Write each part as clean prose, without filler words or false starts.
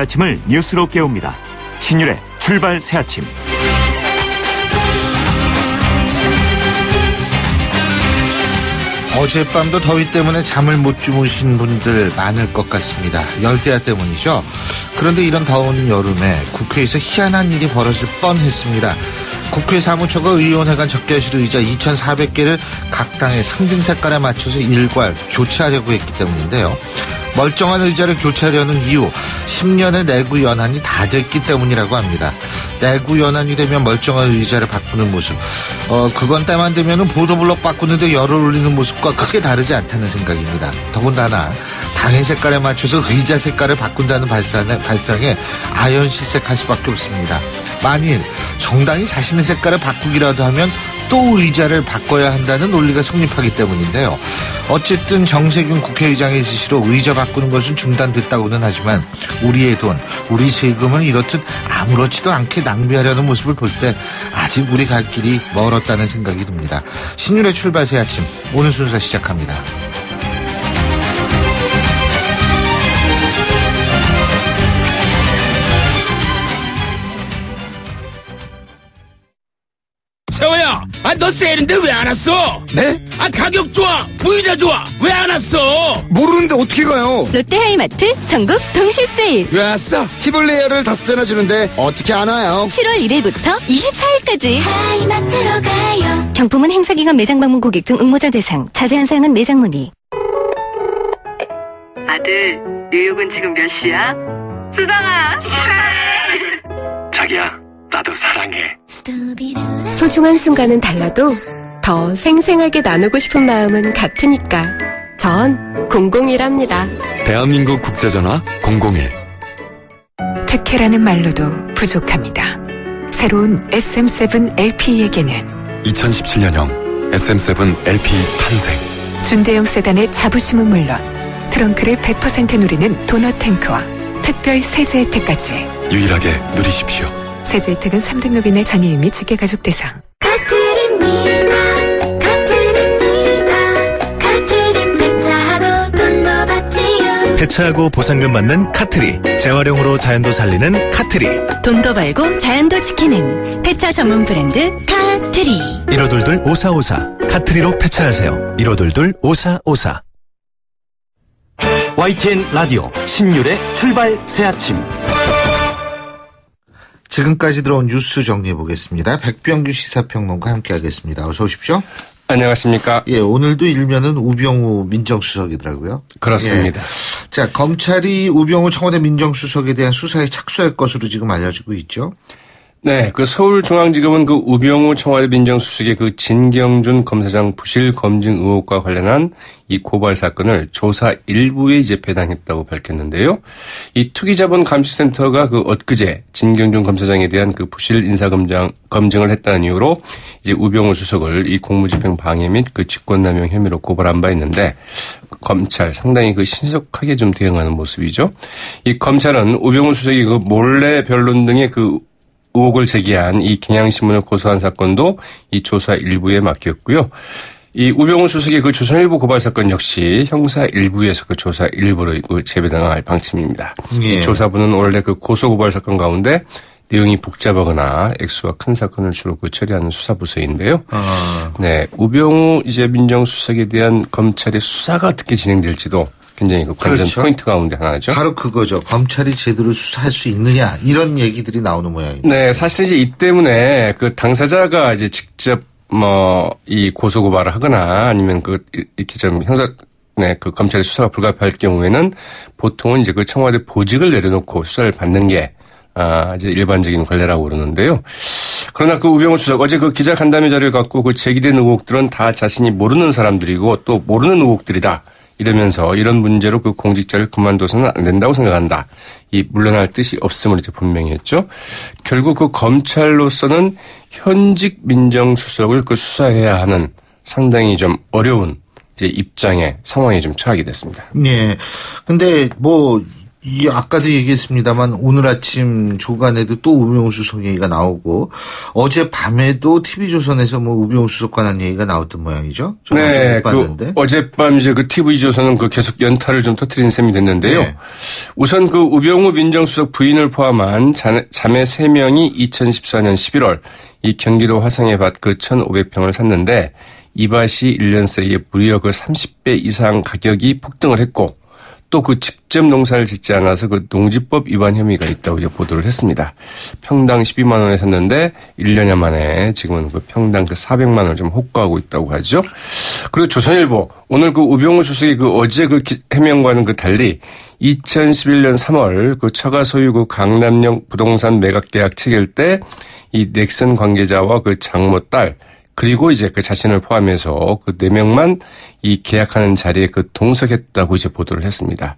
아침을 뉴스로 깨웁니다. 신율의 출발 새아침. 어젯밤도 더위 때문에 잠을 못 주무신 분들 많을 것 같습니다. 열대야 때문이죠. 그런데 이런 더운 여름에 국회에서 희한한 일이 벌어질 뻔했습니다. 국회 사무처가 의원회관 적재실 의자 2,400개를 각 당의 상징 색깔에 맞춰서 일괄 교체하려고 했기 때문인데요. 멀쩡한 의자를 교체하려는 이유, 10년의 내구 연한이 다 됐기 때문이라고 합니다. 내구 연한이 되면 멀쩡한 의자를 바꾸는 모습, 그건 때만 되면은 보도블록 바꾸는데 열을 올리는 모습과 크게 다르지 않다는 생각입니다. 더군다나 당의 색깔에 맞춰서 의자 색깔을 바꾼다는 발상에 아연실색할 수밖에 없습니다. 만일 정당이 자신의 색깔을 바꾸기라도 하면 또 의자를 바꿔야 한다는 논리가 성립하기 때문인데요. 어쨌든 정세균 국회의장의 지시로 의자 바꾸는 것은 중단됐다고는 하지만 우리의 돈, 우리 세금은 이렇듯 아무렇지도 않게 낭비하려는 모습을 볼 때 아직 우리 갈 길이 멀었다는 생각이 듭니다. 신율의 출발 새 아침, 오늘 순서 시작합니다. 세호야, 너 세일인데 왜 안 왔어? 네? 가격 좋아, 무이자 좋아, 왜 안 왔어? 모르는데 어떻게 가요? 롯데하이마트 전국 동시 세일. 왜 왔어? 티블레어를 5대나 주는데 어떻게 안 와요? 7월 1일부터 24일까지. 하이마트로 가요. 경품은 행사기간 매장 방문 고객 중 응모자 대상. 자세한 사항은 매장 문의. 아들, 뉴욕은 지금 몇 시야? 수정아, 축하해. 자기야, 나도 사랑해. 소중한 순간은 달라도 더 생생하게 나누고 싶은 마음은 같으니까 전 001합니다. 대한민국 국제전화 001. 특혜라는 말로도 부족합니다. 새로운 SM7 LP에게는 2017년형 SM7 LP 탄생. 준대형 세단의 자부심은 물론 트렁크를 100% 누리는 도넛 탱크와 특별 세제 혜택까지 유일하게 누리십시오. 세제 혜택은 3등급 이내 장애인 및 직계가족 대상. 카트린 배차하고 돈도 받지요. 배차하고 보상금 받는 카트리. 재활용으로 자연도 살리는 카트리. 돈도 벌고 자연도 지키는 폐차 전문 브랜드 카트리. 1522-5454 카트리로 폐차하세요. 1522-5454. YTN 라디오 신율의 출발 새아침. 지금까지 들어온 뉴스 정리해 보겠습니다. 백병규 시사평론가 함께하겠습니다. 어서 오십시오. 안녕하십니까. 예, 오늘도 일면은 우병우 민정수석이더라고요. 그렇습니다. 예. 자, 검찰이 우병우 청와대 민정수석에 대한 수사에 착수할 것으로 지금 알려지고 있죠. 네, 서울중앙지검은 우병우 청와대 민정수석의 진경준 검사장 부실 검증 의혹과 관련한 이 고발 사건을 조사 일부에 배당했다고 밝혔는데요. 이 투기자본감시센터가 엊그제 진경준 검사장에 대한 부실 인사검증을 했다는 이유로 이제 우병우 수석을 이 공무집행 방해 및 직권남용 혐의로 고발한 바 있는데 검찰 상당히 신속하게 좀 대응하는 모습이죠. 이 검찰은 우병우 수석이 몰래 변론 등의 의혹을 제기한 이 경향신문을 고소한 사건도 이 조사 일부에 맡겼고요. 이 우병우 수석의 조선일보 고발 사건 역시 형사 일부에서 조사 일부로 재배당할 방침입니다. 예. 이 조사부는 원래 고소 고발 사건 가운데 내용이 복잡하거나 액수가 큰 사건을 주로 처리하는 수사부서인데요. 네, 우병우 민정수석에 대한 검찰의 수사가 어떻게 진행될지도 굉장히 관전 그렇죠. 포인트 가운데 하나죠. 바로 그거죠. 검찰이 제대로 수사할 수 있느냐 이런 얘기들이 나오는 모양입니다. 네, 사실 이제 이 때문에 당사자가 직접 이 고소 고발을 하거나 아니면 이렇게 좀 검찰의 수사가 불가피할 경우에는 보통은 이제 청와대 보직을 내려놓고 수사를 받는 게 이제 일반적인 관례라고 그러는데요. 그러나 우병우 수석 어제 기자간담회 자료를 갖고 제기된 의혹들은 다 자신이 모르는 사람들이고 또 모르는 의혹들이다. 이러면서 이런 문제로 공직자를 그만둬서는 안 된다고 생각한다. 이 물러날 뜻이 없음을 이제 분명히 했죠. 결국 검찰로서는 현직 민정수석을 수사해야 하는 상당히 좀 어려운 이제 입장에 상황에 좀 처하게 됐습니다. 네. 근데 이 아까도 얘기했습니다만 오늘 아침 조간에도 또 우병우 수석 얘기가 나오고 어제 밤에도 TV조선에서 뭐 우병우 수석 관한 얘기가 나왔던 모양이죠. 네, 어젯밤 이제 그 TV조선은 그 계속 연타를 좀 터뜨린 셈이 됐는데요. 네. 우선 그 우병우 민정수석 부인을 포함한 자매 3명이 2014년 11월 이 경기도 화성의 밭 그 1,500평을 샀는데 이 밭이 1년 사이에 무려 그 30배 이상 가격이 폭등을 했고 또 그 직접 농사를 짓지 않아서 그 농지법 위반 혐의가 있다고 이제 보도를 했습니다. 평당 12만 원에 샀는데 1년여 만에 지금은 그 평당 그 400만 원을 좀 호가하고 있다고 하죠. 그리고 조선일보 오늘 그 우병우 수석이 그 어제 그 해명과는 그 달리 2011년 3월 그 처가 소유 그 강남역 부동산 매각 계약 체결 때 이 넥슨 관계자와 그 장모 딸 그리고 이제 그 자신을 포함해서 그 4명만 이 계약하는 자리에 그 동석했다고 이제 보도를 했습니다.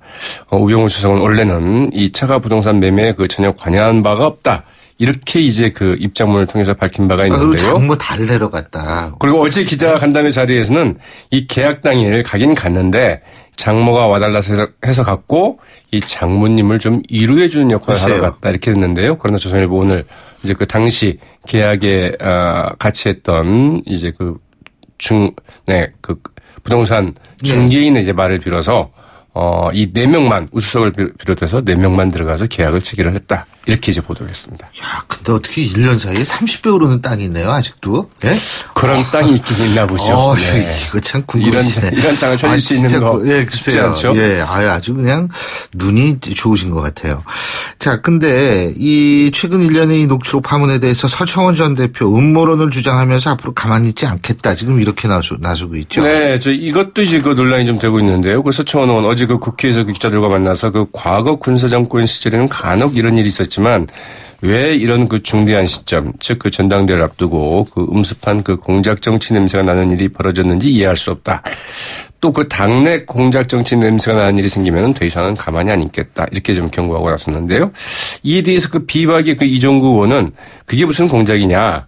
우병우 수석은 원래는 이 처가 부동산 매매에 그 전혀 관여한 바가 없다. 이렇게 이제 그 입장문을 통해서 밝힌 바가 있는데요. 그리고 장모 달 내려갔다. 그리고 어제 기자간담회 자리에서는 이 계약 당일 가긴 갔는데 장모가 와달라서 해서 갔고 이 장모님을 좀 위로해 주는 역할을 하러 갔다 이렇게 했는데요. 그러나 조선일보 오늘 이제 그 당시 계약에 같이 했던 이제 그 부동산 중개인의 이제 말을 빌어서 이 4명만 우수석을 비롯해서 4명만 들어가서 계약을 체결을 했다. 이렇게 이제 보도를 했습니다. 야, 근데 어떻게 1년 사이에 30배 오르는 땅이 있네요, 아직도? 예? 그런 땅이 있긴 있나 보죠. 네. 이거 참 궁금하시네. 이런 땅을 찾을 수 있는 거 쉽지 않죠? 예, 아주 그냥 눈이 좋으신 것 같아요. 자, 근데 이 최근 1년의 이 녹취록 파문에 대해서 서청원 전 대표 음모론을 주장하면서 앞으로 가만히 있지 않겠다. 지금 이렇게 나서고 있죠. 네, 이것도 이제 그 논란이 좀 되고 있는데요. 그 서청원 의원 어제 그 국회에서 그 기자들과 만나서 그 과거 군사정권 시절에는 간혹 이런 일이 있었지만 왜 이런 그 중대한 시점, 즉 그 전당대회를 앞두고 그 음습한 그 공작 정치 냄새가 나는 일이 벌어졌는지 이해할 수 없다. 또 그 당내 공작 정치 냄새가 나는 일이 생기면 더 이상은 가만히 안 있겠다. 이렇게 좀 경고하고 나섰는데요. 이에 대해서 그 비박의 그 이종구 의원은 그게 무슨 공작이냐.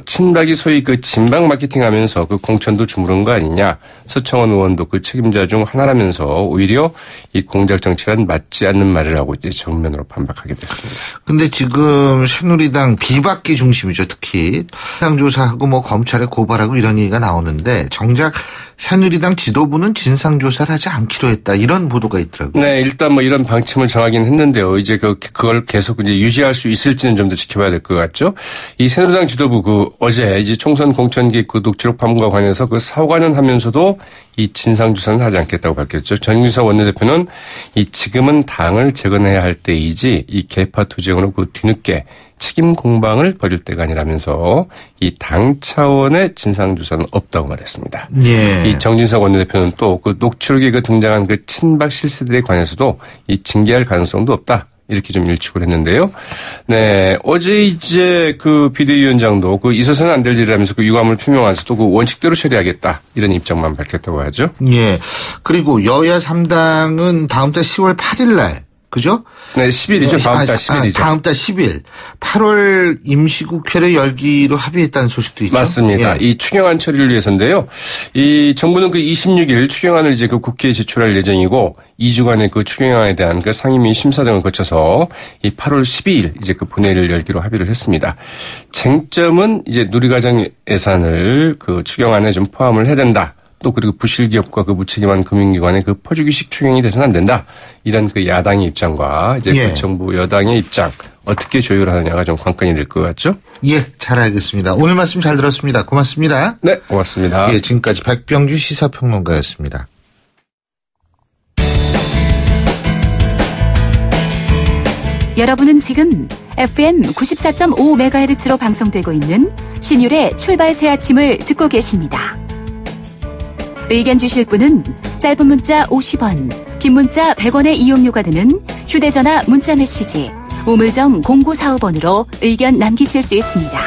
친박이 소위 그 진박 마케팅 하면서 그 공천도 주무른 거 아니냐. 서청원 의원도 그 책임자 중 하나라면서 오히려 이 공작 정치란 맞지 않는 말을 하고 이제 정면으로 반박하게 됐습니다. 근데 지금 새누리당 비박계 중심이죠. 특히 진상조사하고 뭐 검찰에 고발하고 이런 얘기가 나오는데 정작 새누리당 지도부는 진상조사를 하지 않기로 했다. 이런 보도가 있더라고요. 네, 일단 뭐 이런 방침을 정하긴 했는데요. 이제 그걸 계속 이제 유지할 수 있을지는 좀 더 지켜봐야 될 것 같죠. 이 새누리당 지도부 어제 이제 총선 공천기 그 녹취록 파문과 관해서 그 사과는 하면서도 이 진상조사는 하지 않겠다고 밝혔죠. 전인석 원내대표는 이 지금은 당을 재건해야 할 때이지 이 개파 투쟁으로 그 뒤늦게 책임 공방을 벌일 때가 아니라면서 이 당 차원의 진상조사는 없다고 말했습니다. 예. 이 정진석 원내대표는 또 그 녹취록에 그 등장한 그 친박 실세들에 관해서도 이 징계할 가능성도 없다. 이렇게 좀 일축을 했는데요. 네. 어제 이제 그 비대위원장도 그 있어서는 안 될 일이라면서 그 유감을 표명하면서도 그 원칙대로 처리하겠다. 이런 입장만 밝혔다고 하죠. 예. 그리고 여야 3당은 다음 달 10월 8일 날 그죠? 네, 10일이죠. 다음 달 10일이죠. 다음 달 10일. 8월 임시국회를 열기로 합의했다는 소식도 있죠. 맞습니다. 예. 이 추경안 처리를 위해서인데요. 이 정부는 그 26일 추경안을 이제 그 국회에 제출할 예정이고 2주간의 그 추경안에 대한 그 상임위 심사 등을 거쳐서 이 8월 12일 이제 그 본회의를 열기로 합의를 했습니다. 쟁점은 이제 누리과정 예산을 그 추경안에 좀 포함을 해야 된다. 또 그리고 부실기업과 그 무책임한 금융기관의 그 퍼주기식 추경이 돼서는 안 된다. 이런 그 야당의 입장과 이제 그 정부 여당의 입장 어떻게 조율하느냐가 좀 관건이 될 것 같죠? 예, 잘 알겠습니다. 오늘 말씀 잘 들었습니다. 고맙습니다. 네, 고맙습니다. 예, 지금까지 백병규 시사평론가였습니다. 여러분은 지금 FM 94.5MHz로 방송되고 있는 신율의 출발 새 아침을 듣고 계십니다. 의견 주실 분은 짧은 문자 50원, 긴 문자 100원의 이용료가 드는 휴대전화 문자메시지 우물정 0945번으로 의견 남기실 수 있습니다.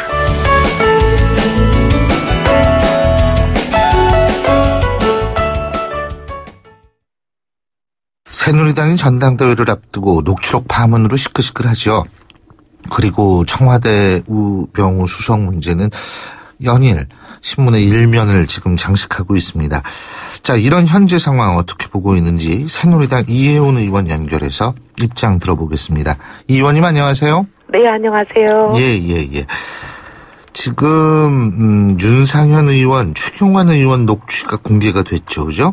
새누리당이 전당대회를 앞두고 녹취록 파문으로 시끌시끌하죠. 그리고 청와대 우병우 수석 문제는 연일 신문의 일면을 지금 장식하고 있습니다. 자, 이런 현재 상황 어떻게 보고 있는지 새누리당 이혜훈 의원 연결해서 입장 들어보겠습니다. 이 의원님 안녕하세요. 네, 안녕하세요. 예. 지금 윤상현 의원, 최경환 의원 녹취가 공개가 됐죠, 그죠?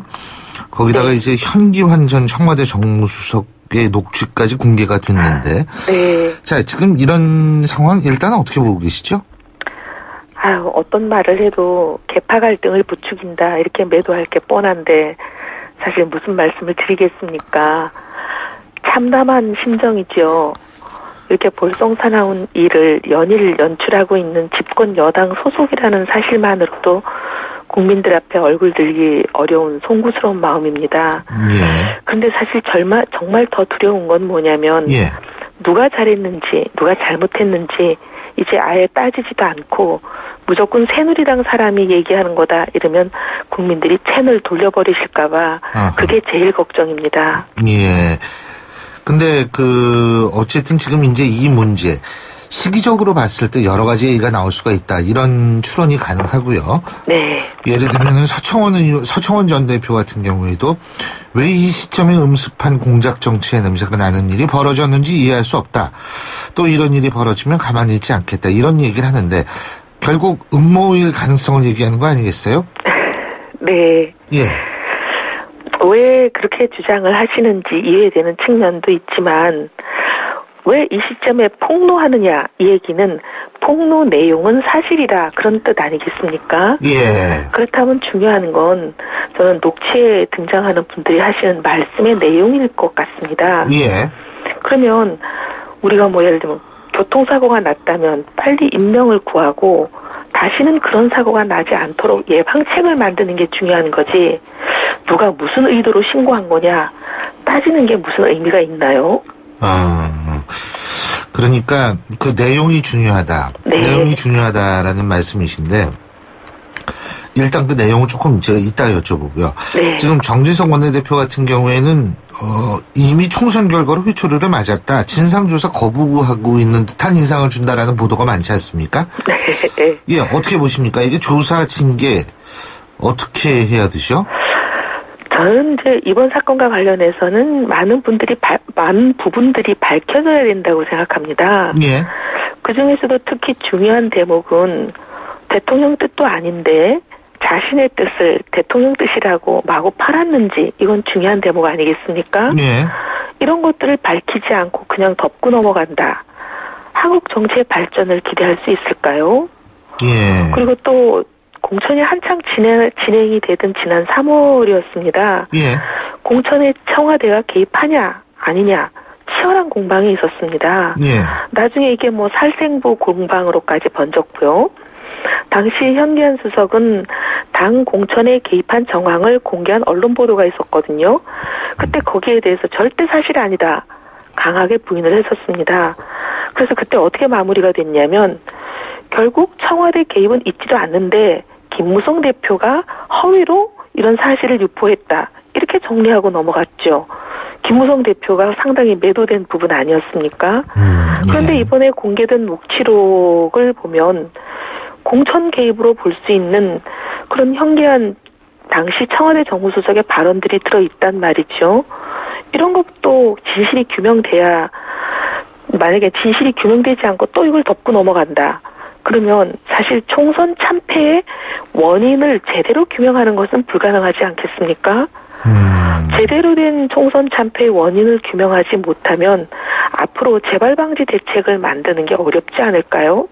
거기다가 네. 이제 현기환 전 청와대 정무수석의 녹취까지 공개가 됐는데, 네. 자, 지금 이런 상황 일단 어떻게 보고 계시죠? 어떤 말을 해도 계파 갈등을 부추긴다 이렇게 매도할 게 뻔한데 사실 무슨 말씀을 드리겠습니까? 참담한 심정이죠. 이렇게 볼썽사나운 일을 연일 연출하고 있는 집권 여당 소속이라는 사실만으로도 국민들 앞에 얼굴 들기 어려운 송구스러운 마음입니다. 그런데 사실 정말 더 두려운 건 뭐냐면 누가 잘했는지 누가 잘못했는지 이제 아예 따지지도 않고 무조건 새누리당 사람이 얘기하는 거다 이러면 국민들이 채널 돌려버리실까봐 그게 제일 걱정입니다. 예. 근데 어쨌든 지금 이제 이 문제 시기적으로 봤을 때 여러 가지 얘기가 나올 수가 있다. 이런 추론이 가능하고요. 네. 예를 들면은 서청원 전 대표 같은 경우에도 왜 이 시점에 음습한 공작 정치의 냄새가 나는 일이 벌어졌는지 이해할 수 없다. 또 이런 일이 벌어지면 가만히 있지 않겠다. 이런 얘기를 하는데 결국 음모일 가능성을 얘기하는 거 아니겠어요? 네. 예. 왜 그렇게 주장을 하시는지 이해되는 측면도 있지만 왜 이 시점에 폭로하느냐 이 얘기는 폭로 내용은 사실이다 그런 뜻 아니겠습니까? 예. 그렇다면 중요한 건 저는 녹취에 등장하는 분들이 하시는 말씀의 내용일 것 같습니다. 예. 그러면 우리가 예를 들면 교통사고가 났다면 빨리 인명을 구하고 다시는 그런 사고가 나지 않도록 예방책을 만드는 게 중요한 거지 누가 무슨 의도로 신고한 거냐 따지는 게 무슨 의미가 있나요? 그러니까 그 내용이 중요하다. 네. 내용이 중요하다라는 말씀이신데 일단 그 내용을 조금 제가 이따 여쭤보고요. 네. 지금 정진석 원내대표 같은 경우에는 이미 총선 결과로 회초리를 맞았다. 진상조사 거부하고 있는 듯한 인상을 준다라는 보도가 많지 않습니까? 네. 예, 어떻게 보십니까? 이게 조사 징계 어떻게 해야 되죠? 저는 이제 이번 사건과 관련해서는 많은 부분들이 밝혀져야 된다고 생각합니다. 예. 그 중에서도 특히 중요한 대목은 대통령 뜻도 아닌데 자신의 뜻을 대통령 뜻이라고 마구 팔았는지 이건 중요한 대목 아니겠습니까? 예. 이런 것들을 밝히지 않고 그냥 덮고 넘어간다. 한국 정치의 발전을 기대할 수 있을까요? 예. 그리고 또 공천이 한창 진행이 되던 지난 3월이었습니다. 예. 공천에 청와대가 개입하냐 아니냐 치열한 공방이 있었습니다. 예. 나중에 이게 살생부 공방으로까지 번졌고요. 당시 현기환 수석은 당 공천에 개입한 정황을 공개한 언론 보도가 있었거든요. 그때 거기에 대해서 절대 사실이 아니다. 강하게 부인을 했었습니다. 그래서 그때 어떻게 마무리가 됐냐면 결국 청와대 개입은 있지도 않는데 김무성 대표가 허위로 이런 사실을 유포했다. 이렇게 정리하고 넘어갔죠. 김무성 대표가 상당히 매도된 부분 아니었습니까? 그런데 이번에 공개된 녹취록을 보면 공천 개입으로 볼 수 있는 그런 현기한 당시 청와대 정무수석의 발언들이 들어있단 말이죠. 이런 것도 진실이 규명돼야 만약에 진실이 규명되지 않고 또 이걸 덮고 넘어간다. 그러면 사실 총선 참패의 원인을 제대로 규명하는 것은 불가능하지 않겠습니까? 제대로 된 총선 참패의 원인을 규명하지 못하면 앞으로 재발방지 대책을 만드는 게 어렵지 않을까요?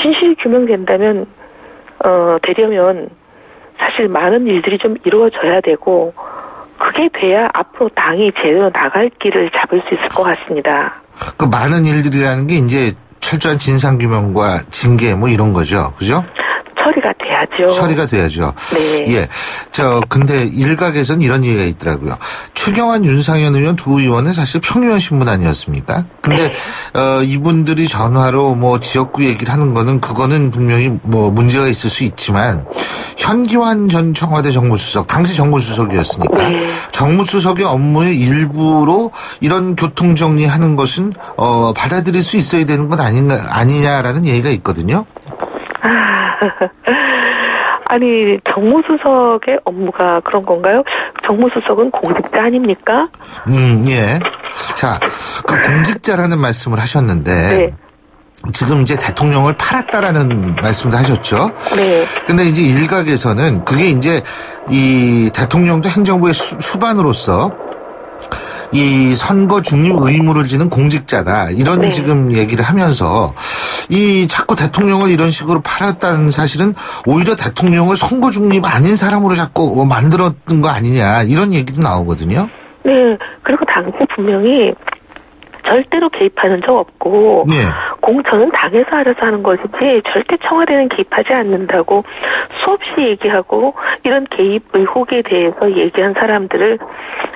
진실이 규명된다면 되려면 사실 많은 일들이 좀 이루어져야 되고 그게 돼야 앞으로 당이 제대로 나갈 길을 잡을 수 있을 것 같습니다. 그 많은 일들이라는 게 이제 철저한 진상규명과 징계 이런 거죠. 그죠? 처리가 돼야죠. 처리가 돼야죠. 네. 예. 근데 일각에서는 이런 얘기가 있더라고요. 최경환, 윤상현 의원 두 의원은 사실 평의원 신문 아니었습니까? 근데, 이분들이 전화로 지역구 얘기를 하는 거는 그거는 분명히 문제가 있을 수 있지만, 현기환 전 청와대 정무수석, 당시 정무수석이었으니까, 네. 정무수석의 업무의 일부로 이런 교통정리하는 것은, 받아들일 수 있어야 되는 건 아니냐라는 얘기가 있거든요. 아니, 정무수석의 업무가 그런 건가요? 정무수석은 공직자 아닙니까? 예. 자, 그 공직자라는 말씀을 하셨는데. 네. 지금 이제 대통령을 팔았다라는 말씀도 하셨죠. 네. 근데 이제 일각에서는 그게 이제 이 대통령도 행정부의 수반으로서 이 선거 중립 의무를 지는 공직자다. 이런 네. 지금 얘기를 하면서 이 자꾸 대통령을 이런 식으로 팔았다는 사실은 오히려 대통령을 선거 중립 아닌 사람으로 자꾸 만들었던 거 아니냐. 이런 얘기도 나오거든요. 네. 그리고 당시 분명히 절대로 개입하는 적 없고 네. 공천은 당에서 알아서 하는 것이지 절대 청와대는 개입하지 않는다고 수없이 얘기하고 이런 개입 의혹에 대해서 얘기한 사람들을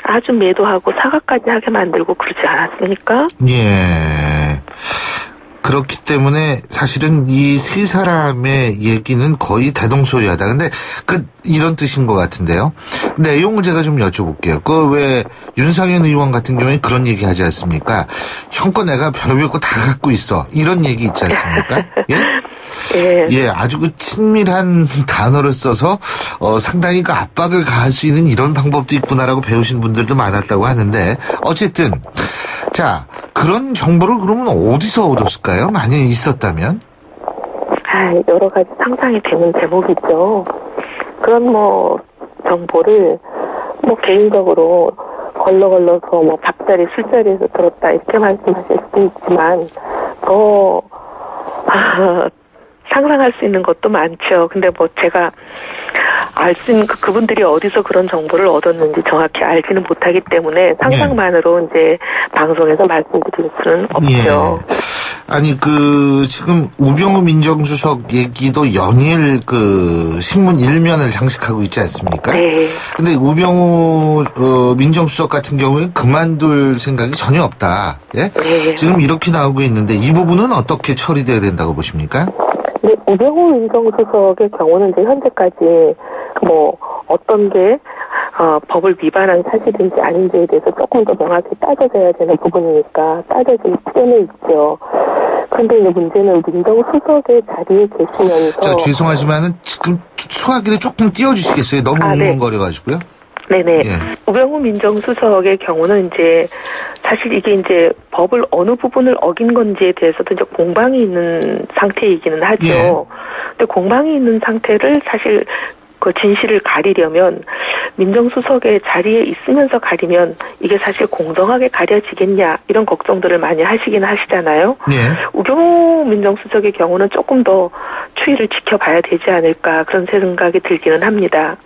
아주 매도하고 사과까지 하게 만들고 그러지 않았습니까? 예. 그렇기 때문에 사실은 이 세 사람의 얘기는 거의 대동소이하다. 근데 이런 뜻인 것 같은데요. 내용을 제가 좀 여쭤볼게요. 왜 윤상현 의원 같은 경우에 그런 얘기 하지 않습니까? 형거 내가 별별 거 다 갖고 있어. 이런 얘기 있지 않습니까? 예? 예. 예, 아주 그 친밀한 단어를 써서 상당히 그 압박을 가할 수 있는 이런 방법도 있구나라고 배우신 분들도 많았다고 하는데 어쨌든 자, 그런 정보를 그러면 어디서 얻었을까요? 만약에 있었다면? 여러 가지 상상이 되는 제목이죠. 그런 정보를 개인적으로 걸러서 밥자리, 술자리에서 들었다 이렇게 말씀하실 수도 있지만 더 상상할 수 있는 것도 많죠. 근데 제가 알 수 있는 그분들이 어디서 그런 정보를 얻었는지 정확히 알지는 못하기 때문에 상상만으로 이제 방송에서 말씀드릴 수는 없죠. 예. 아니 지금 우병우 민정수석 얘기도 연일 신문 일면을 장식하고 있지 않습니까? 네. 근데 우병우 민정수석 같은 경우에 그만둘 생각이 전혀 없다. 예? 네. 지금 이렇게 나오고 있는데 이 부분은 어떻게 처리돼야 된다고 보십니까? 네, 우병우 민정수석의 경우는 이제 현재까지 어떤 게 법을 위반한 사실인지 아닌지에 대해서 조금 더 명확히 따져져야 되는 부분이니까 따져질 필요는 있죠. 그런데 이제 문제는 민정수석의 자리에 계시면서 죄송하지만은 지금 수화기를 조금 띄워주시겠어요? 너무 웅웅거려가지고요. 네네. 예. 우병우 민정수석의 경우는 이제 사실 이게 이제 법을 어느 부분을 어긴 건지에 대해서도 이제 공방이 있는 상태이기는 하죠. 예. 근데 공방이 있는 상태를 사실 그 진실을 가리려면 민정수석의 자리에 있으면서 가리면 이게 사실 공정하게 가려지겠냐 이런 걱정들을 많이 하시긴 하시잖아요. 예. 우병우 민정수석의 경우는 조금 더 추이를 지켜봐야 되지 않을까 그런 생각이 들기는 합니다.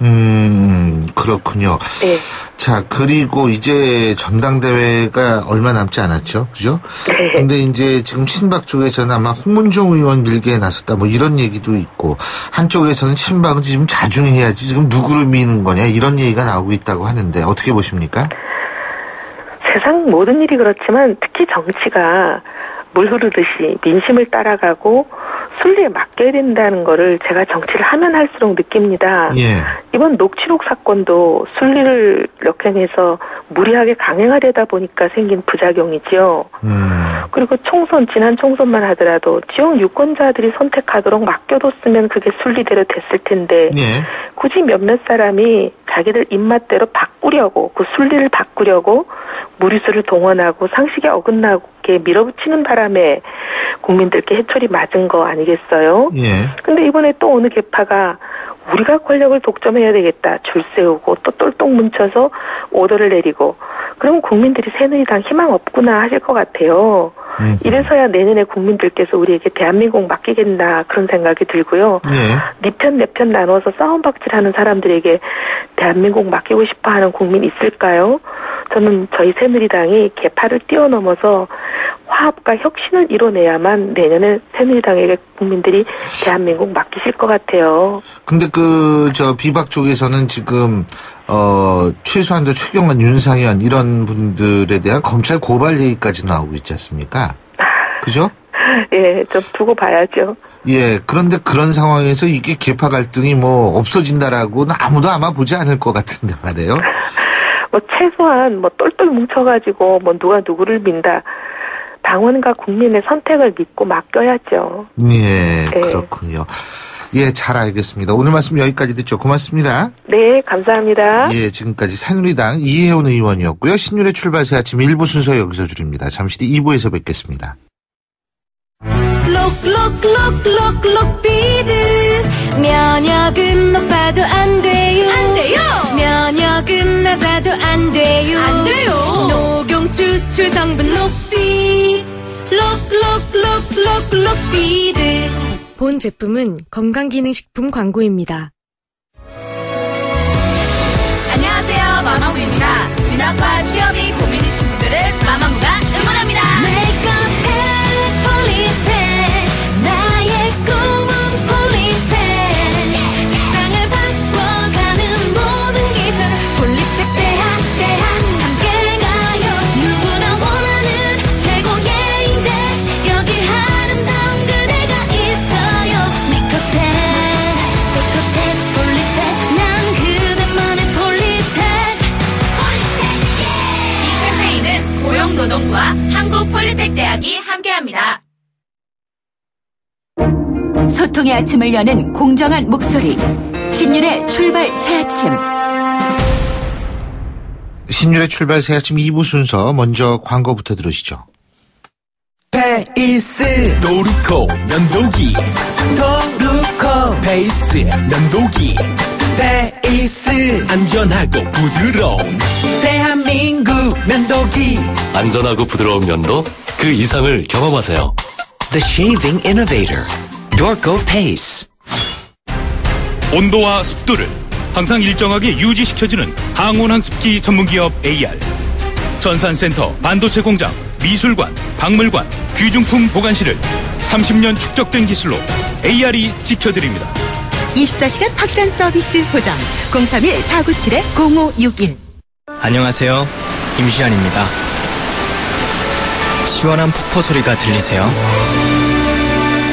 그렇군요. 네. 자, 그리고 이제 전당대회가 얼마 남지 않았죠. 그죠? 네. 근데 이제 지금 친박 쪽에서는 아마 홍문종 의원 밀개에 나섰다 이런 얘기도 있고 한쪽에서는 친박은 지금 자중해야지 지금 누구를 미는 거냐 이런 얘기가 나오고 있다고 하는데 어떻게 보십니까? 세상 모든 일이 그렇지만 특히 정치가 물 흐르듯이 민심을 따라가고 순리에 맡겨야 된다는 거를 제가 정치를 하면 할수록 느낍니다. 예. 이번 녹취록 사건도 순리를 역행해서 무리하게 강행하려다 보니까 생긴 부작용이지요. 그리고 지난 총선만 하더라도 지역 유권자들이 선택하도록 맡겨뒀으면 그게 순리대로 됐을 텐데 예. 굳이 몇몇 사람이 자기들 입맛대로 바꾸려고 그 순리를 바꾸려고 무리수를 동원하고 상식에 어긋나게 밀어붙이는 바람에 국민들께 해초리 맞은 거 아니겠어요? 예. 근데 이번에 또 어느 계파가 우리가 권력을 독점해야 되겠다 줄 세우고 또 똘똘 뭉쳐서 오더를 내리고 그럼 국민들이 새누리당 희망 없구나 하실 것 같아요. 이래서야 내년에 국민들께서 우리에게 대한민국 맡기겠나 그런 생각이 들고요. 네 편 내 편 나눠서 싸움박질하는 사람들에게 대한민국 맡기고 싶어하는 국민 있을까요? 저는 저희 새누리당이 계파를 뛰어넘어서 화합과 혁신을 이뤄내야만 내년에 새누리당에게 국민들이 대한민국 맡기실 것 같아요. 근데 비박 쪽에서는 지금 최소한도 최경환, 윤상현 이런 분들에 대한 검찰 고발 얘기까지 나오고 있지 않습니까? 그죠? 예, 좀 두고 봐야죠. 예, 그런데 그런 상황에서 이게 계파 갈등이 없어진다라고는 아무도 아마 보지 않을 것 같은데 말이에요. 최소한 똘똘 뭉쳐가지고 누가 누구를 민다. 당원과 국민의 선택을 믿고 맡겨야죠. 예, 네. 그렇군요. 예, 잘 알겠습니다. 오늘 말씀 여기까지 듣죠. 고맙습니다. 네, 감사합니다. 예, 지금까지 새누리당 이혜원 의원이었고요. 신율의 출발새 아침 1부 순서 여기서 줄입니다. 잠시 뒤 2부에서 뵙겠습니다. 록록록록록록비드 면역은 높아도 안 돼요. 안 돼요. 면역은 낮아도 안 돼요. 안 돼요. 녹용 추출 성분 록비 록록록록록비드. 본 제품은 건강기능식품 광고입니다. 안녕하세요, 마마무입니다. 진학과 시험이 고민이신 분들을 마마무가 응원합니다. 내 곁에 폴리텍, 나의 꿈은 폴리텍. 세상을 바꿔가는 모든 기술 폴리텍 대학 함께 가요. 누구나 원하는 최고의 인재, 여기 아름다운 그대가 있어요. 내 곁에 폴리텍, 난 그대만의 폴리텍. 이 캠페인은 고용노동부와 한국폴리텍대학이 함께합니다. 소통의 아침을 여는 공정한 목소리. 신율의 출발 새아침. 신율의 출발새 아침 2부 순서 먼저 광고부터 들으시죠. 페이스 도루코 면도기 도루코 페이스 면도기 페이스 안전하고 부드러운 대한민국 면도기 안전하고 부드러운 면도 그 이상을 경험하세요. The Shaving Innovator Dorco Pace. 온도와 습도를 항상 일정하게 유지시켜주는 항온항습기 전문기업 AR. 전산센터, 반도체 공장, 미술관, 박물관, 귀중품 보관실을 30년 축적된 기술로 AR이 지켜드립니다. 24시간 확실한 서비스 보장 031-497-0561. 안녕하세요. 임시안입니다. 시원한 폭포 소리가 들리세요?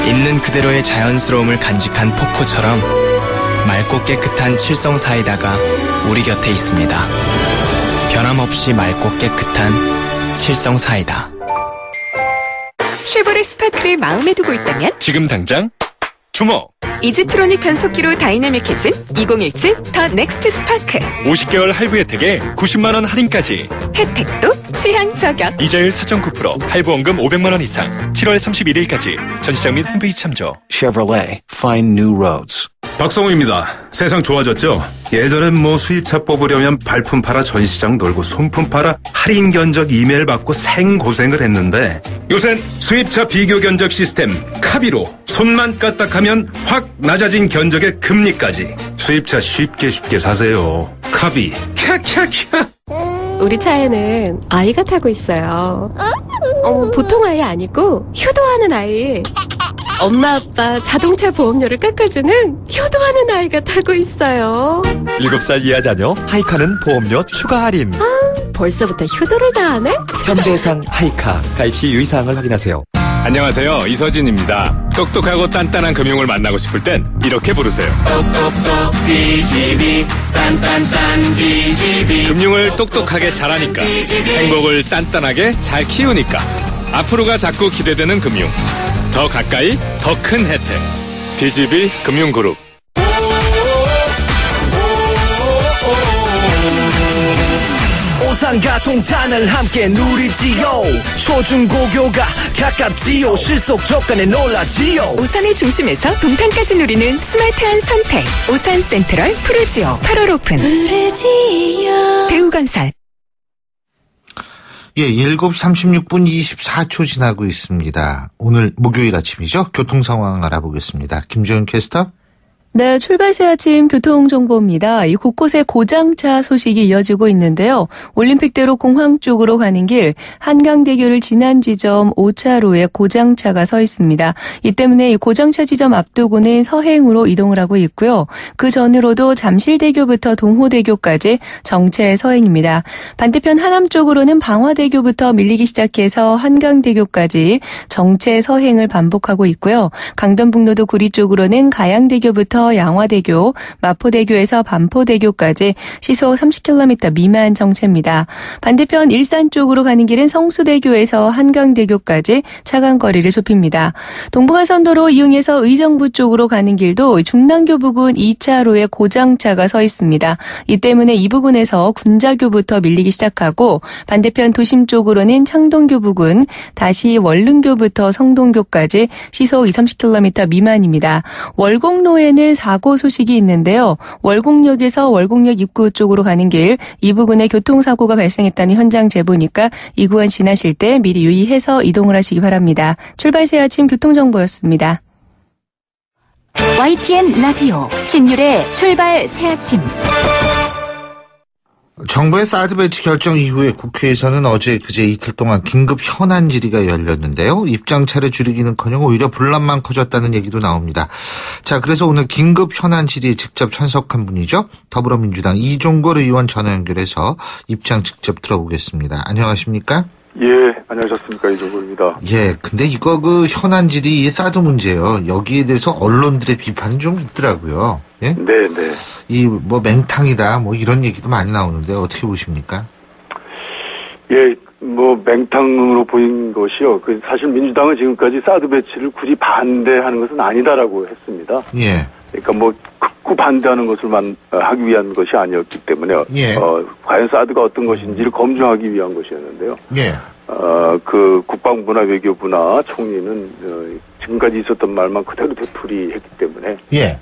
있는 그대로의 자연스러움을 간직한 폭포처럼 맑고 깨끗한 칠성 사이다가 우리 곁에 있습니다. 변함없이 맑고 깨끗한 칠성 사이다. 쉐보레 스파크를 마음에 두고 있다면 지금 당장 주목! 이지트로닉 변속기로 다이나믹해진 2017 더 넥스트 스파크. 50개월 할부 혜택에 90만 원 할인까지. 혜택도 취향 저격. 이자율 4.9%, 할부원금 500만 원 이상. 7월 31일까지. 전시장 및 홈페이지 참조. Chevrolet Find New Roads. 박성우입니다. 세상 좋아졌죠? 예전엔 수입차 뽑으려면 발품 팔아 전시장 놀고 손품 팔아 할인 견적 이메일 받고 생고생을 했는데 요샌 수입차 비교 견적 시스템 카비로 손만 까딱하면 확 낮아진 견적의 금리까지. 수입차 쉽게 사세요. 카비. 캬캬캬. 우리 차에는 아이가 타고 있어요. 보통 아이 아니고 효도하는 아이. 엄마 아빠 자동차 보험료를 깎아주는 효도하는 아이가 타고 있어요. 7살 이하 자녀 하이카는 보험료 추가 할인. 벌써부터 효도를 다 하네? 현대해상 하이카 가입 시 유의사항을 확인하세요. 안녕하세요, 이서진입니다. 똑똑하고 단단한 금융을 만나고 싶을 땐 이렇게 부르세요. 똑똑똑 DGB 딴딴딴 DGB. 금융을 똑똑하게 잘하니까, 행복을 단단하게 잘 키우니까 앞으로가 자꾸 기대되는 금융, 더 가까이 더 큰 혜택. DGB 금융그룹. 오산과 동탄을 함께 누리지요. 초중고교가 가깝지요. 실속 조건에 놀라지요. 오산의 중심에서 동탄까지 누리는 스마트한 선택. 오산 센트럴 푸르지오 8월 오픈. 푸르지오. 대우건설. 예, 7시 36분 24초 지나고 있습니다. 오늘 목요일 아침이죠. 교통 상황 알아보겠습니다. 김재훈 캐스터. 네, 출발새 아침 교통정보입니다. 이 곳곳에 고장차 소식이 이어지고 있는데요. 올림픽대로 공항 쪽으로 가는 길 한강대교를 지난 지점 5차로에 고장차가 서 있습니다. 이 때문에 이 고장차 지점 앞두고는 서행으로 이동을 하고 있고요. 그 전으로도 잠실대교부터 동호대교까지 정체 서행입니다. 반대편 하남 쪽으로는 방화대교부터 밀리기 시작해서 한강대교까지 정체 서행을 반복하고 있고요. 강변북로도 구리 쪽으로는 가양대교부터 반포대교에서 양화대교, 마포대교에서 반포대교까지 시속 30km 미만 정체입니다. 반대편 일산 쪽으로 가는 길은 성수대교에서 한강대교까지 차간 거리를 좁힙니다. 동부간선도로 이용해서 의정부 쪽으로 가는 길도 중랑교 부근 2차로에 고장차가 서 있습니다. 이 때문에 이 부근에서 군자교부터 밀리기 시작하고 반대편 도심 쪽으로는 창동교 부근 다시 월릉교부터 성동교까지 시속 20-30km 미만입니다. 월곡로에는 사고 소식이 있는데요. 월곡역에서 월곡역 입구 쪽으로 가는 길 이 부근에 교통사고가 발생했다는 현장 제보니까 이 구간 지나실 때 미리 유의해서 이동을 하시기 바랍니다. 출발 새 아침 교통정보였습니다. YTN 라디오 신율의 출발 새 아침. 정부의 사드 배치 결정 이후에 국회에서는 어제 그제 이틀 동안 긴급 현안 질의가 열렸는데요. 입장차를 줄이기는커녕 오히려 분란만 커졌다는 얘기도 나옵니다. 자, 그래서 오늘 긴급 현안 질의에 직접 참석한 분이죠. 더불어민주당 이종걸 의원 전화 연결해서 입장 직접 들어보겠습니다. 안녕하십니까? 예, 안녕하셨습니까? 이종걸입니다. 예, 근데 이거 현안 질의 사드 문제예요. 여기에 대해서 언론들의 비판이 좀 있더라고요. 예? 네. 맹탕이다, 이런 얘기도 많이 나오는데 어떻게 보십니까? 예, 맹탕으로 보인 것이요. 사실 민주당은 지금까지 사드 배치를 굳이 반대하는 것은 아니다라고 했습니다. 예. 그러니까 극구 반대하는 것을 하기 위한 것이 아니었기 때문에, 예. 과연 사드가 어떤 것인지를 검증하기 위한 것이었는데요. 예. 국방부나 외교부나 총리는, 지금까지 있었던 말만 그대로 되풀이했기 때문에, 예.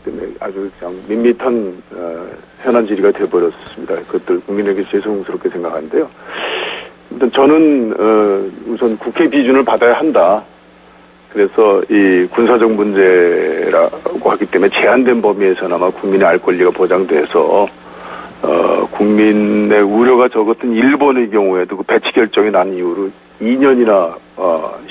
때문에 아주 밋밋한 현안 질의가 되어버렸습니다. 그것들 국민에게 죄송스럽게 생각하는데요. 일단 저는 우선 국회 비준을 받아야 한다. 그래서 이 군사적 문제라고 하기 때문에 제한된 범위에서나마 국민의 알 권리가 보장돼서 국민의 우려가 적었던 일본의 경우에도 그 배치 결정이 난 이후로 2년이나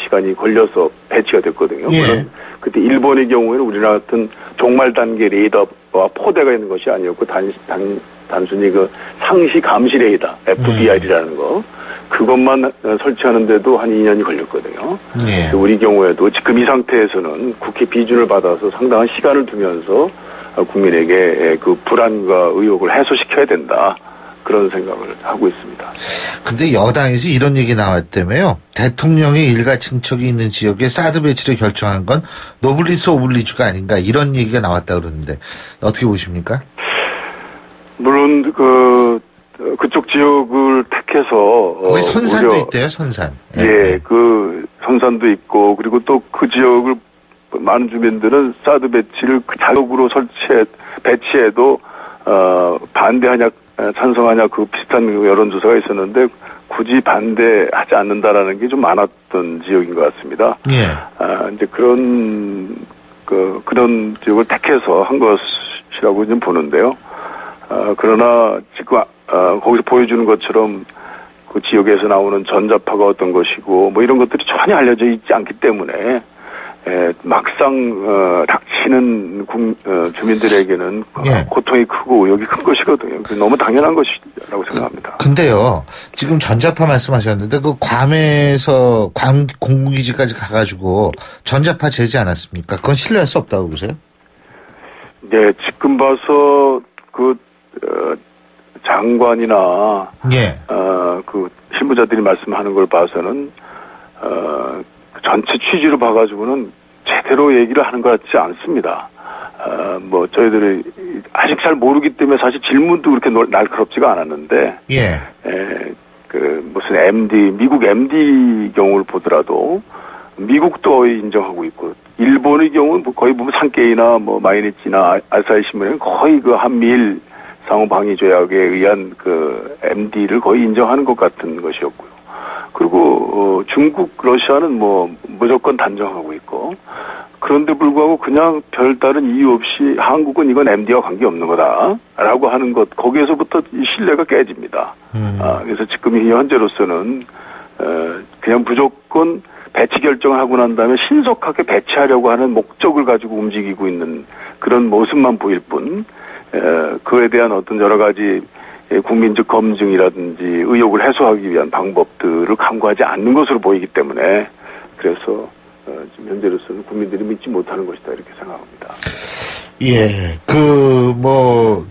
시간이 걸려서 배치가 됐거든요. 예. 물론 그때 일본의 경우에는 우리나라 같은 종말 단계 레이더와 포대가 있는 것이 아니었고 단순히 그 상시 감시 레이더 FBR이라는 거 그것만 설치하는데도 한 2년이 걸렸거든요. 예. 우리 경우에도 지금 이 상태에서는 국회 비준을 받아서 상당한 시간을 두면서 국민에게 그 불안과 의혹을 해소시켜야 된다. 그런 생각을 하고 있습니다. 근데 여당에서 이런 얘기 나왔다며요. 대통령의 일가 친척이 있는 지역에 사드 배치를 결정한 건 노블리스 오블리주가 아닌가 이런 얘기가 나왔다 그러는데 어떻게 보십니까? 물론 그쪽 지역을 택해서 거기 선산도 있대요. 선산. 예, 그 선산도 있고 그리고 또 그 지역을 많은 주민들은 사드 배치를 자력으로 배치해도 반대하냐 찬성하냐 그 비슷한 여론조사가 있었는데 굳이 반대하지 않는다라는 게 좀 많았던 지역인 것 같습니다. 예. 이제 그런 지역을 택해서 한 것이라고 좀 보는데요. 그러나 지금 거기서 보여주는 것처럼 그 지역에서 나오는 전자파가 어떤 것이고 이런 것들이 전혀 알려져 있지 않기 때문에 막상 닥치는 주민들에게는 예. 고통이 크고 의혹이 큰 것이거든요. 너무 당연한 것이라고 생각합니다. 근데요, 지금 전자파 말씀하셨는데 그 괌에서 괌 공군기지까지 가가지고 전자파 제지 않았습니까? 그건 신뢰할 수 없다고 보세요? 네, 지금 봐서 장관이나 예. 그 실무자들이 말씀하는 걸 봐서는 전체 취지로 봐가지고는 제대로 얘기를 하는 것 같지 않습니다. 저희들이 아직 잘 모르기 때문에 사실 질문도 그렇게 날카롭지가 않았는데, 예. 무슨 미국 MD 경우를 보더라도, 미국도 거의 인정하고 있고, 일본의 경우는 거의 보면 산케이나 마이니치나 아사히 신문에는 거의 그 한미일 상호방위 조약에 의한 그 MD를 거의 인정하는 것 같은 것이었고요. 그리고 중국, 러시아는 무조건 단정하고 있고 그런데 불구하고 그냥 별다른 이유 없이 한국은 이건 MD와 관계없는 거다라고 하는 것 거기에서부터 이 신뢰가 깨집니다. 그래서 지금 현재로서는 그냥 무조건 배치 결정을 하고 난 다음에 신속하게 배치하려고 하는 목적을 가지고 움직이고 있는 그런 모습만 보일 뿐 그에 대한 어떤 여러 가지 국민적 검증이라든지 의혹을 해소하기 위한 방법들을 강구하지 않는 것으로 보이기 때문에 그래서 지금 현재로서는 국민들이 믿지 못하는 것이다 이렇게 생각합니다. 예,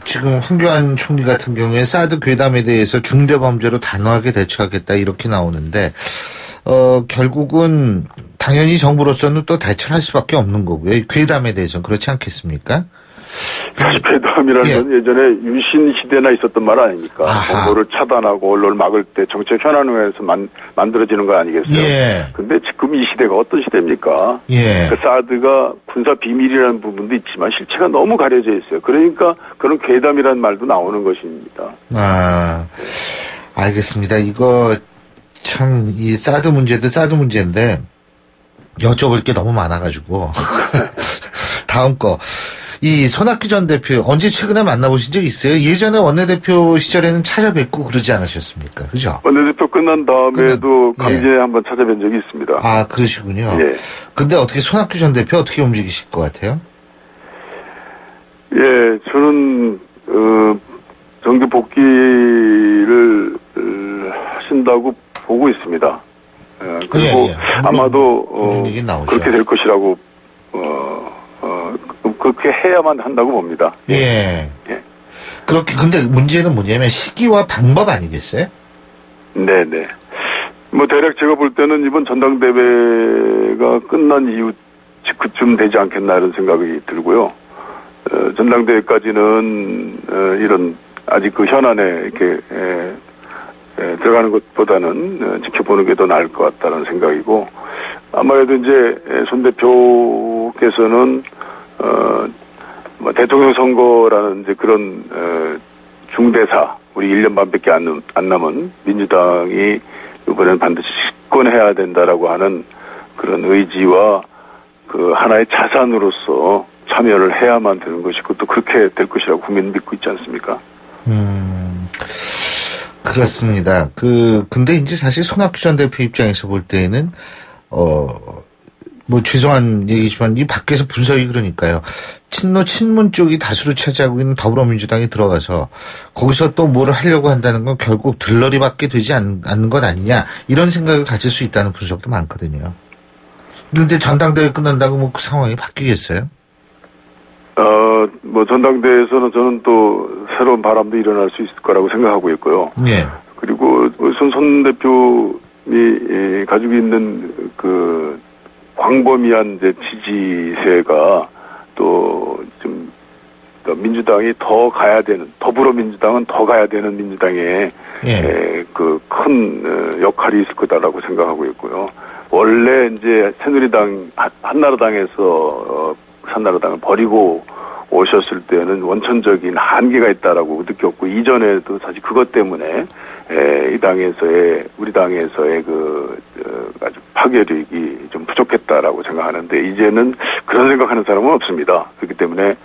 지금 황교안 총리 같은 경우에 사드 괴담에 대해서 중대범죄로 단호하게 대처하겠다 이렇게 나오는데, 결국은 당연히 정부로서는 또 대처를 할 수밖에 없는 거고요. 괴담에 대해서는 그렇지 않겠습니까? 사실 괴담이라는 건 예전에 유신 시대나 있었던 말 아닙니까? 정보를 차단하고 언론을 막을 때 정책 현안에서 만들어지는 거 아니겠어요? 예. 근데 지금 이 시대가 어떤 시대입니까? 예. 그 사드가 군사 비밀이라는 부분도 있지만 실체가 너무 가려져 있어요. 그러니까 그런 괴담이라는 말도 나오는 것입니다. 알겠습니다. 이거 참 이 사드 문제도 사드 문제인데 여쭤볼 게 너무 많아가지고 다음 거. 이 손학규 전 대표 언제 최근에 만나보신 적 있어요? 예전에 원내대표 시절에는 찾아뵙고 그러지 않으셨습니까? 그죠? 원내대표 끝난 다음에도 강진에 한번 찾아뵌 적이 있습니다. 아, 그러시군요. 예. 근데 어떻게 손학규 전 대표 어떻게 움직이실 것 같아요? 예, 저는 정기 복귀를 하신다고 보고 있습니다. 그리고 아마도 그렇게 될 것이라고 그렇게 해야만 한다고 봅니다. 예. 그렇게, 근데 문제는 뭐냐면 시기와 방법 아니겠어요? 네네. 대략 제가 볼 때는 이번 전당대회가 끝난 이후 그쯤 되지 않겠나 이런 생각이 들고요. 전당대회까지는 이런 아직 그 현안에 이렇게 들어가는 것보다는 지켜보는 게 더 나을 것 같다는 생각이고, 아무래도 이제 손 대표께서는 대통령 선거라는 이제 그런 중대사, 우리 1년 반밖에 안 남은 민주당이 이번에는 반드시 집권해야 된다라고 하는 그런 의지와 그 하나의 자산으로서 참여를 해야만 되는 것이고 또 그렇게 될 것이라고 국민은 믿고 있지 않습니까? 그렇습니다. 근데 이제 사실 손학규 전 대표 입장에서 볼 때에는 죄송한 얘기지만 이 밖에서 분석이 그러니까요. 친문 쪽이 다수를 차지하고 있는 더불어민주당에 들어가서 거기서 또 뭐를 하려고 한다는 건 결국 들러리밖에 되지 않는 것 아니냐 이런 생각을 가질 수 있다는 분석도 많거든요. 그런데 전당대회 끝난다고 그 상황이 바뀌겠어요? 전당대회에서는 저는 또 새로운 바람도 일어날 수 있을 거라고 생각하고 있고요. 예. 그리고 손 대표이 가지고 있는 그 광범위한 이제 지지세가 또 좀 민주당이 더 가야 되는, 더불어민주당은 더 가야 되는 민주당의 그 큰 역할이 있을 거다라고 생각하고 있고요. 원래 이제 새누리당 한나라당에서 한나라당을 버리고 오셨을 때는 원천적인 한계가 있다라고 느꼈고, 이전에도 사실 그것 때문에 이 당에서의 우리 당에서의 아주 파괴력이 좀 부족했다라고 생각하는데, 이제는 그런 생각하는 사람은 없습니다. 그렇기 때문에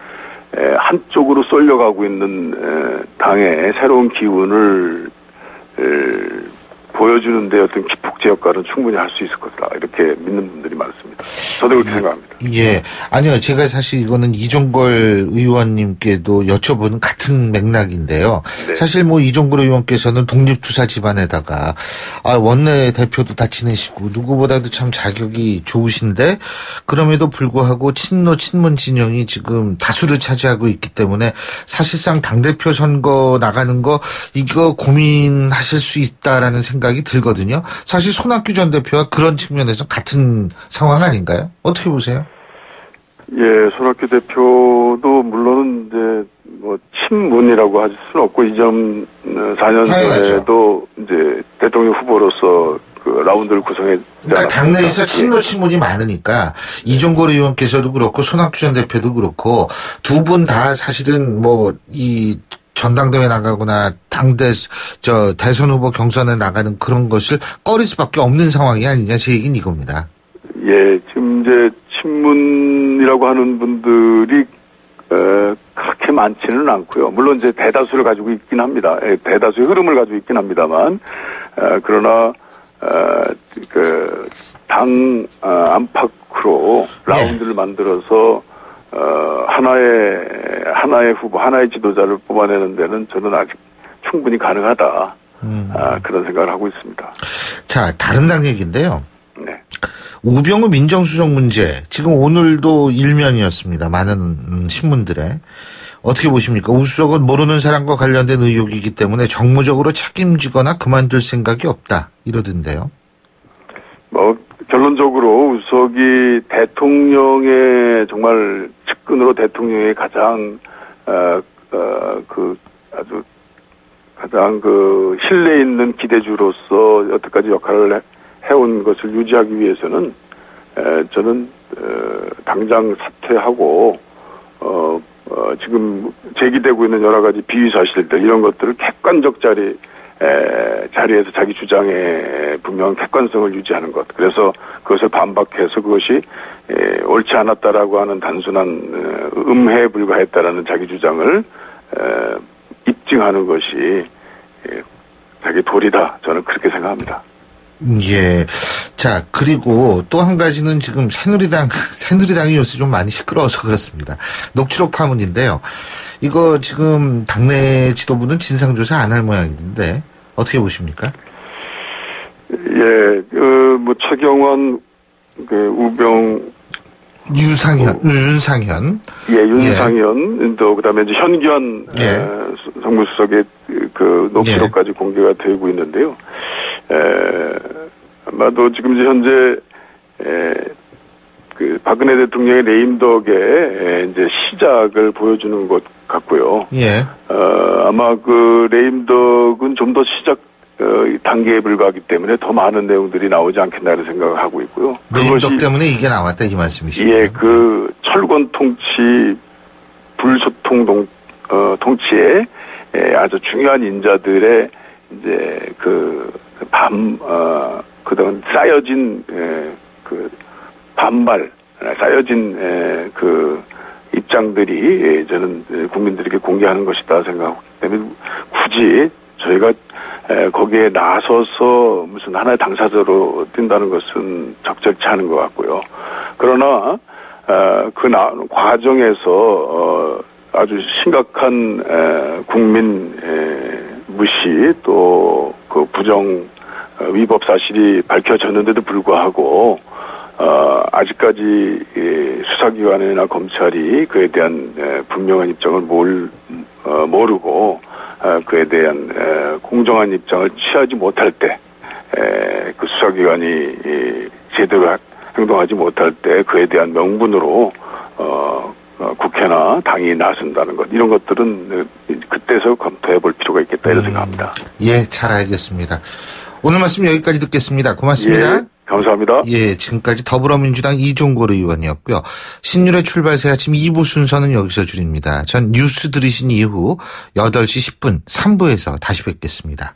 한쪽으로 쏠려가고 있는 당의 새로운 기운을 보여주는데 어떤 기폭제 역할은 충분히 할 수 있을 것이다, 이렇게 믿는 분들이 많습니다. 저도 그렇게 생각합니다. 예. 아니요. 제가 사실 이거는 이종걸 의원님께도 여쭤보는 같은 맥락인데요. 네. 사실 이종걸 의원께서는 독립투사 집안에다가 원내 대표도 다 지내시고 누구보다도 참 자격이 좋으신데, 그럼에도 불구하고 친문 진영이 지금 다수를 차지하고 있기 때문에 사실상 당대표 선거 나가는 거 이거 고민하실 수 있다라는 생각이 들거든요. 사실 손학규 전 대표와 그런 측면에서 같은 상황 아닌가요? 어떻게 보세요? 예, 손학규 대표도 물론은 이제 친문이라고 할 수는 없고, 이전 4년 전에도 이제 대통령 후보로서 그 라운드를 구성했지 않았습니까? 그러니까 당내에서 친문이 많으니까 이종걸 의원께서도 그렇고 손학규 전 대표도 그렇고 두 분 다 사실은 이 전당대회 나가거나 대선 후보 경선에 나가는 그런 것을 꺼릴 수밖에 없는 상황이 아니냐, 제 얘기는 이겁니다. 예, 지금 이제 친문이라고 하는 분들이 그렇게 많지는 않고요. 물론 이제 대다수를 가지고 있긴 합니다. 대다수의 흐름을 가지고 있긴 합니다만, 그러나 당 안팎으로 라운드를 만들어서 하나의 후보, 하나의 지도자를 뽑아내는 데는 저는 아직 충분히 가능하다. 그런 생각을 하고 있습니다. 자, 다른 당 얘기인데요. 네. 우병우 민정수석 문제 지금 오늘도 일면이었습니다. 많은 신문들에. 어떻게 보십니까? 우 수석은 모르는 사람과 관련된 의혹이기 때문에 정무적으로 책임지거나 그만둘 생각이 없다 이러던데요. 결론적으로 우 수석이 대통령의 정말 측근으로 대통령의 가장 가장 신뢰 있는 기대주로서 여태까지 역할을 해온 것을 유지하기 위해서는 저는 당장 사퇴하고 지금 제기되고 있는 여러 가지 비위 사실들 이런 것들을 객관적 자리에서 자기 주장에 분명한 객관성을 유지하는 것. 그래서 그것을 반박해서 그것이 옳지 않았다라고 하는 단순한 음해에 불과했다라는 자기 주장을 입증하는 것이 자기 도리다. 저는 그렇게 생각합니다. 예. 자, 그리고 또 한 가지는 지금 새누리당이 요새 좀 많이 시끄러워서 그렇습니다. 녹취록 파문인데요. 이거 지금 당내 지도부는 진상조사 안 할 모양인데 어떻게 보십니까? 예, 최경환, 윤상현. 예, 윤상현. 또 그다음에 이제 현기환 정무수석의 녹취록까지 공개가 되고 있는데요. 아마도 지금 이제 현재 박근혜 대통령의 레임덕의 이제 시작을 보여주는 것 같고요. 예. 아마 레임덕은 좀 더 시작 단계에 불과하기 때문에 더 많은 내용들이 나오지 않겠나라는 생각을 하고 있고요. 레임덕 때문에 이게 나왔다 이 말씀이시죠? 예, 철권 통치, 불소통 통치에 아주 중요한 인자들의 이제 그동안 쌓여진 반발, 쌓여진 입장들이 저는 국민들에게 공개하는 것이다 생각하기 때문에 굳이 저희가 거기에 나서서 무슨 하나의 당사자로 뛴다는 것은 적절치 않은 것 같고요. 그러나 과정에서 아주 심각한 국민 무시 또 부정 위법 사실이 밝혀졌는데도 불구하고 아직까지 수사기관이나 검찰이 그에 대한 분명한 입장을 모르고 그에 대한 공정한 입장을 취하지 못할 때 그 수사기관이 제대로 행동하지 못할 때 그에 대한 명분으로 국회나 당이 나선다는 것 이런 것들은 그때서 검토해 볼 필요가 있겠다 이런 생각합니다. 예, 잘 알겠습니다. 오늘 말씀 여기까지 듣겠습니다. 고맙습니다. 예, 감사합니다. 예, 지금까지 더불어민주당 이종걸 의원이었고요. 신율의 출발새 아침 2부 순서는 여기서 줄입니다. 전 뉴스 들으신 이후 8시 10분 3부에서 다시 뵙겠습니다.